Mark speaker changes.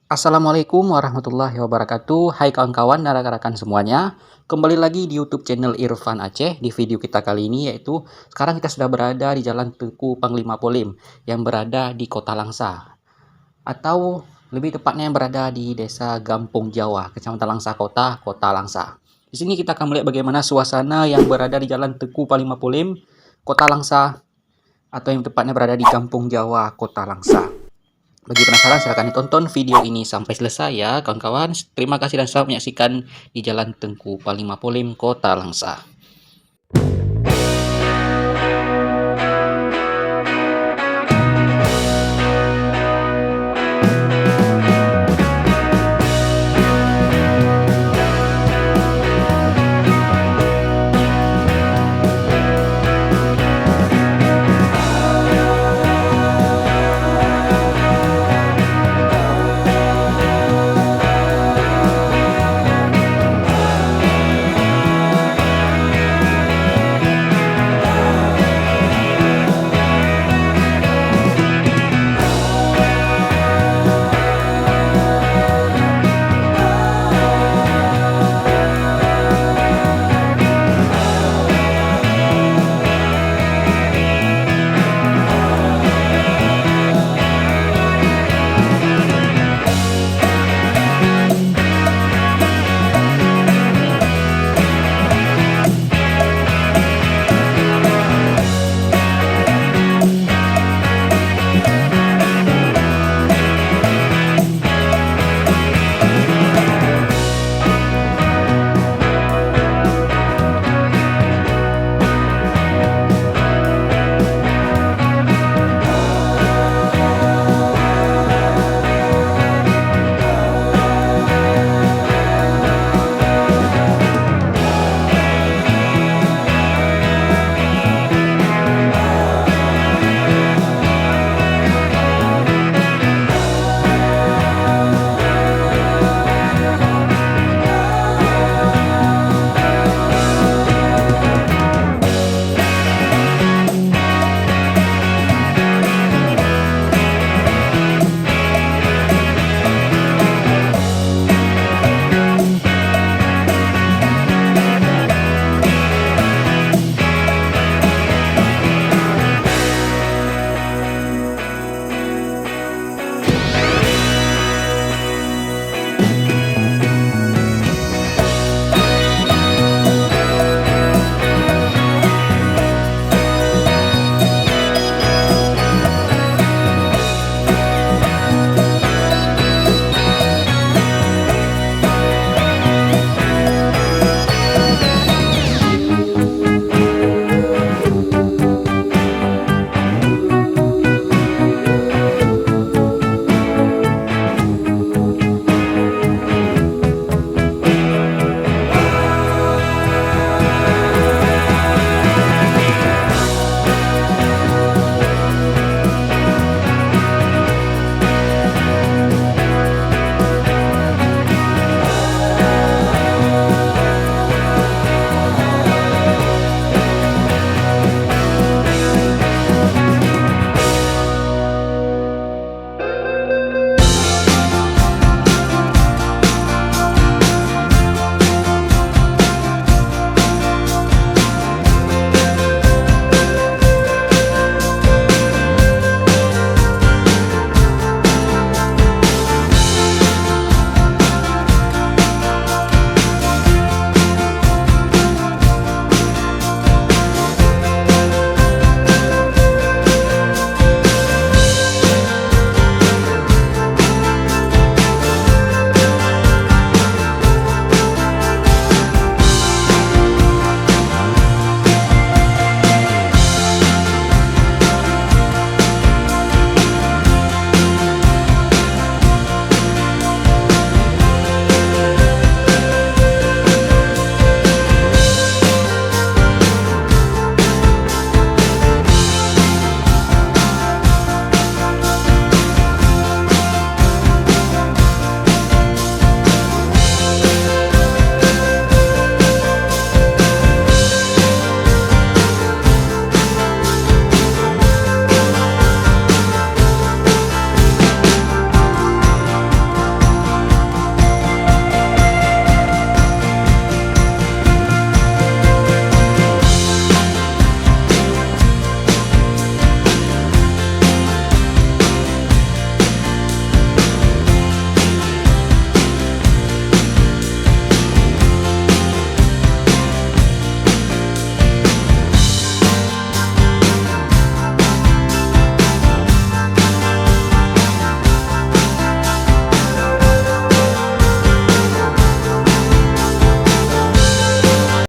Speaker 1: Assalamualaikum warahmatullahi wabarakatuh. Hai kawan-kawan dan rekan-rekan semuanya. Kembali lagi di YouTube channel Irfan Aceh. Di video kita kali ini yaitu sekarang kita sudah berada di Jalan Tuku Panglima Polim yang berada di Kota Langsa. Atau lebih tepatnya yang berada di Desa Gampung Jawa, Kecamatan Langsa Kota, Kota Langsa. Di sini kita akan melihat bagaimana suasana yang berada di Jalan Tuku Panglima Polim, Kota Langsa, atau yang tepatnya berada di Kampung Jawa, Kota Langsa. Bagi penasaran silahkan ditonton video ini sampai selesai ya kawan-kawan. Terima kasih dan selamat menyaksikan di Jalan Tengku Panglima Polim, Kota Langsa.